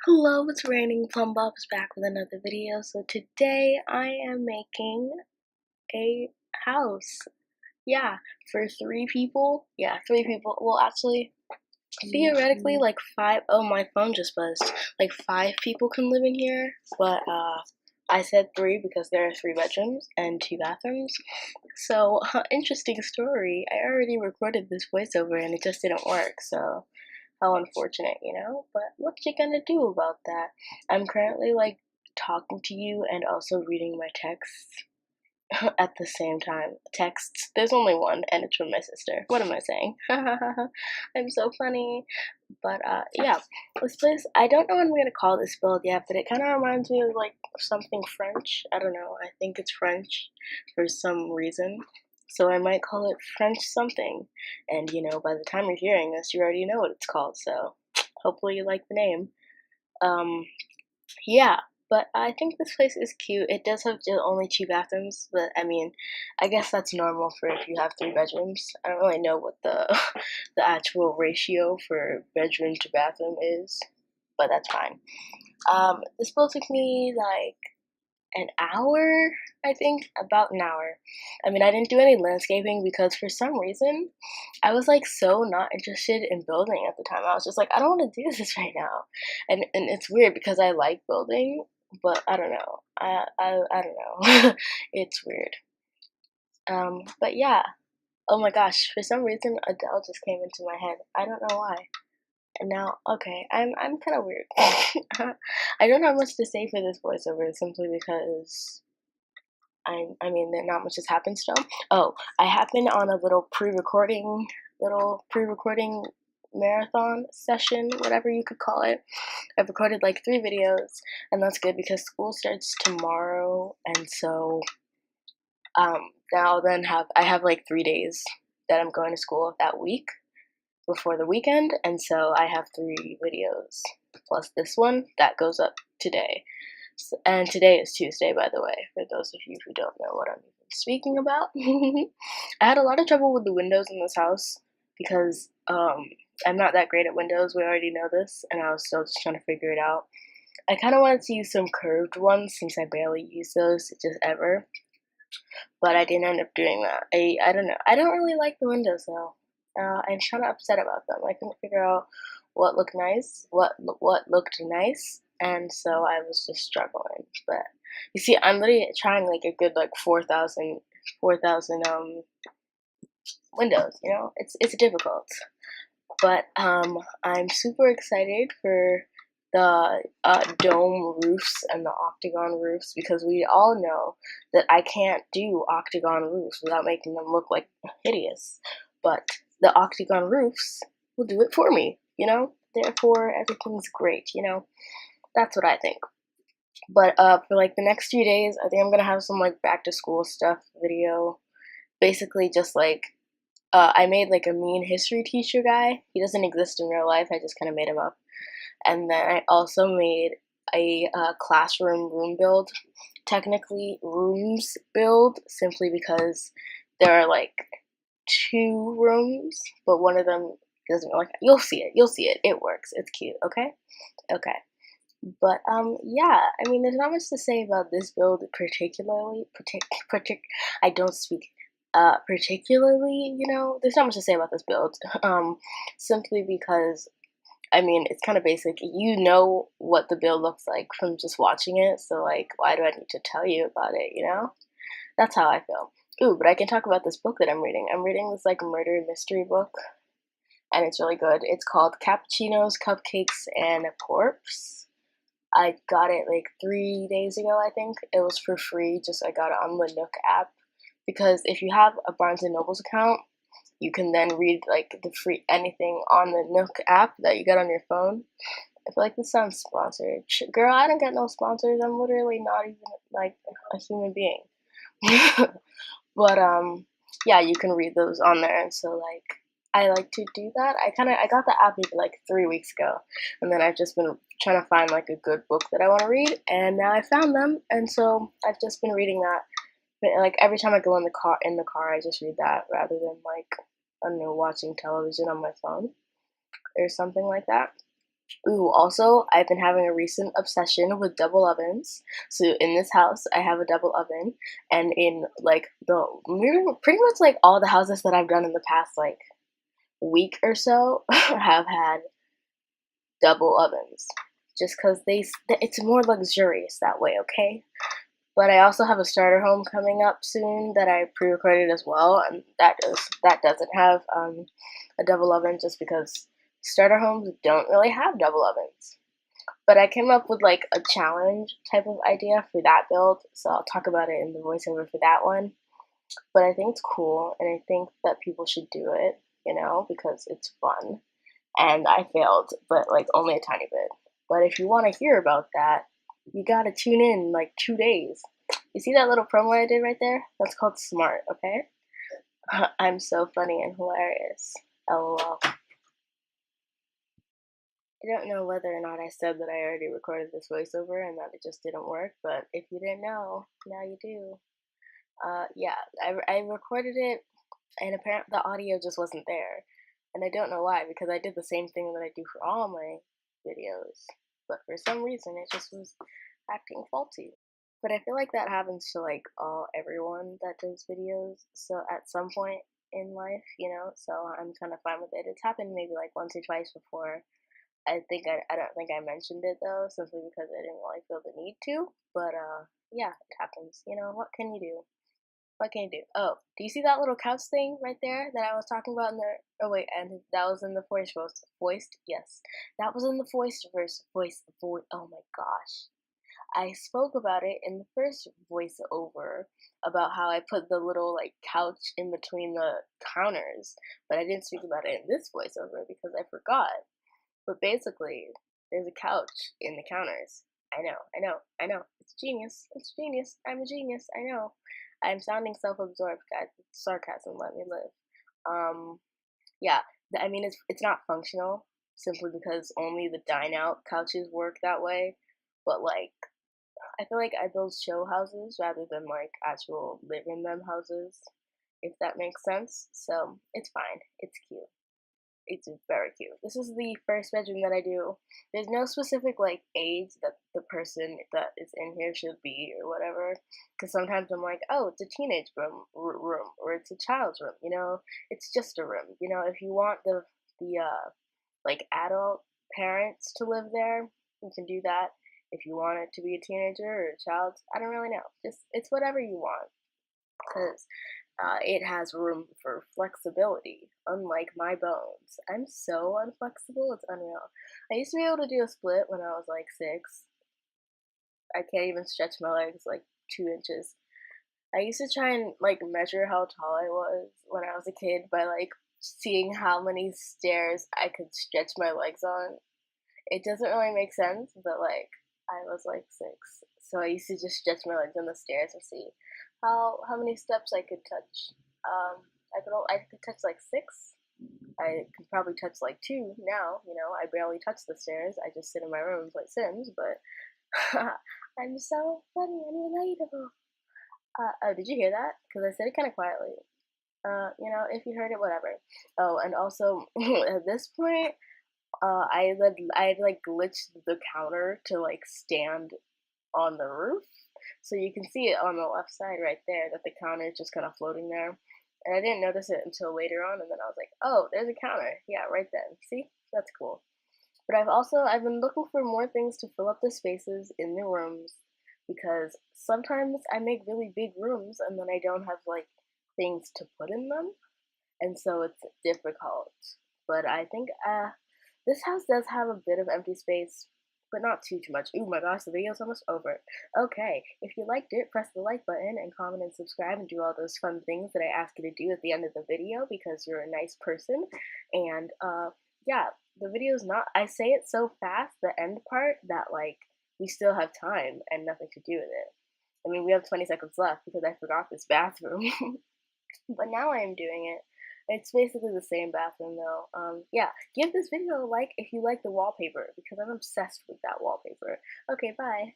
Hello, it's raining. Plumbobs back with another video. So today I am making a house. Yeah, for three people. Yeah, three people. Well, actually, theoretically, like five. Oh, my phone just buzzed. Like five people can live in here, but I said three because there are three bedrooms and two bathrooms. So, interesting story. I already recorded this voiceover and it just didn't work. So how unfortunate, you know? But what you gonna do about that? I'm currently like talking to you and also reading my texts at the same time. Texts. There's only one, and it's from my sister. What am I saying? I'm so funny. But yeah, this place. I don't know what I'm gonna call this build yet, but it kind of reminds me of like something French. I don't know. I think it's French for some reason. So I might call it French something. And you know, by the time you're hearing this, you already know what it's called. So hopefully you like the name. Um, yeah, but I think this place is cute. It does have only two bathrooms, but I mean, I guess that's normal for if you have three bedrooms. I don't really know what the the actual ratio for bedroom to bathroom is, but that's fine. This bill took me like an hour, I think, about an hour. I mean, I didn't do any landscaping because for some reason I was like so not interested in building at the time. I was just like, I don't want to do this right now. And it's weird because I like building, but I don't know. I don't know. It's weird. But yeah. Oh my gosh, for some reason Adele just came into my head. I don't know why. And now, okay, I'm kind of weird. I don't have much to say for this voiceover simply because I mean, not much has happened still. Oh, I happened on a little pre-recording marathon session, whatever you could call it. I've recorded like 3 videos, and that's good because school starts tomorrow, and so now then I have like 3 days that I'm going to school that week before the weekend, and so I have 3 videos plus this one that goes up today. And today is Tuesday, by the way, for those of you who don't know what I'm even speaking about. I had a lot of trouble with the windows in this house because I'm not that great at windows. We already know this, and I was still just trying to figure it out. I kind of wanted to use some curved ones since I barely use those just ever, but I didn't end up doing that. I don't know. I don't really like the windows though. I'm kind of upset about them. I couldn't figure out what looked nice, what looked nice, and so I was just struggling. But you see, I'm literally trying like a good like 4,000 windows. You know, it's difficult. But I'm super excited for the dome roofs and the octagon roofs because we all know that I can't do octagon roofs without making them look like hideous. But the octagon roofs will do it for me, you know? Therefore, everything's great, you know? That's what I think. But for like the next few days, I think I'm gonna have some like back to school stuff video. Basically, just like I made like a mean history teacher guy. He doesn't exist in real life. I just kind of made him up. And then I also made a classroom room build. Technically, rooms build simply because there are like 2 rooms, but one of them doesn't like. You'll see it. You'll see it. It works. It's cute. Okay. Okay. But yeah. I mean, there's not much to say about this build particularly. I don't speak particularly. You know, there's not much to say about this build. Simply because I mean, it's kind of basic. You know what the build looks like from just watching it, so like, why do I need to tell you about it, you know? That's how I feel. Ooh, but I can talk about this book that I'm reading. I'm reading this like murder mystery book, and it's really good. It's called Cappuccinos, Cupcakes, and a Corpse. I got it like 3 days ago, I think. It was for free, just I got it on the Nook app. Because if you have a Barnes& and Noble's account, you can then read like the free anything on the Nook app that you get on your phone. I feel like this sounds sponsored. Girl, I don't get no sponsors. I'm literally not even like a human being. But yeah, you can read those on there, and so like I like to do that. I got the app maybe like 3 weeks ago, and then I've just been trying to find like a good book that I want to read, and now I found them, and so I've just been reading that. But like every time I go in the car, I just read that rather than like I don't know watching television on my phone or something like that. Ooh, also, I've been having a recent obsession with double ovens. So in this house, I have a double oven, and in like pretty much like all the houses that I've done in the past like week or so have had double ovens, just because it's more luxurious that way. Okay, but I also have a starter home coming up soon that I pre-recorded as well, and that doesn't have a double oven just because starter homes don't really have double ovens. But I came up with like a challenge type of idea for that build, so I'll talk about it in the voiceover for that one. But I think it's cool, and I think that people should do it, because it's fun. And I failed, but like only a tiny bit. But if you want to hear about that, you gotta tune in like 2 days. You see that little promo I did right there? That's called Smart, okay? I'm so funny and hilarious. LOL. I don't know whether or not I said that I already recorded this voiceover and that it just didn't work, but if you didn't know, now you do. Yeah, I recorded it, and apparently the audio just wasn't there. And I don't know why, because I did the same thing that I do for all my videos. But for some reason, it just was acting faulty. But I feel like that happens to like everyone that does videos. So at some point in life, so I'm kind of fine with it. It's happened maybe like once or twice before. I don't think I mentioned it though, simply because I didn't really feel the need to. But yeah, it happens. What can you do? What can you do? Oh, do you see that little couch thing right there that I was talking about in the? Oh wait, and that was in the voiced. Yes, that was in the voiced verse. Voice. Oh my gosh, I spoke about it in the first voiceover about how I put the little like couch in between the counters, but I didn't speak about it in this voiceover because I forgot. But basically, there's a couch in the counters. I know. It's genius. It's genius. I'm a genius. I know. I'm sounding self-absorbed, guys. It's sarcasm. Let me live. Yeah. I mean, it's not functional simply because only the dine-out couches work that way. But like, I feel like I build show houses rather than like actual live in them houses, if that makes sense. So it's fine. It's cute. It's very cute. This is the first bedroom that I do. There's no specific like age that the person that is in here should be or whatever. Because sometimes I'm like, oh, it's a teenage room, or it's a child's room. It's just a room. If you want the like adult parents to live there, you can do that. If you want it to be a teenager or a child, I don't really know. Just it's whatever you want. Because it has room for flexibility, unlike my bones. I'm so unflexible, it's unreal. I used to be able to do a split when I was like 6. I can't even stretch my legs like 2 inches. I used to try and like measure how tall I was when I was a kid by like seeing how many stairs I could stretch my legs on. It doesn't really make sense, but like I was like 6, so I used to just stretch my legs on the stairs and see how many steps I could touch. I could touch like 6. I could probably touch like 2 now. I barely touch the stairs. I just sit in my room and play Sims. But I'm so funny and relatable. Oh, did you hear that? Because I said it kind of quietly. If you heard it, whatever. Oh, and also at this point, I like glitched the counter to like stand on the roof, so you can see it on the left side right there that the counter is just kind of floating there. And I didn't notice it until later on, and then I was like, oh, there's a counter. Yeah, right then. See, that's cool. But I've been looking for more things to fill up the spaces in the rooms because sometimes I make really big rooms and then I don't have like things to put in them, and so it's difficult. But I think this house does have a bit of empty space, but not too much. Oh my gosh, the video's almost over. Okay, if you liked it, press the like button and comment and subscribe and do all those fun things that I ask you to do at the end of the video because you're a nice person. And yeah, the video's not. I say it so fast, the end part, that like we still have time and nothing to do with it. I mean, we have 20 seconds left because I forgot this bathroom. But now I am doing it. It's basically the same bathroom though. Yeah, give this video a like if you like the wallpaper because I'm obsessed with that wallpaper. Okay, bye.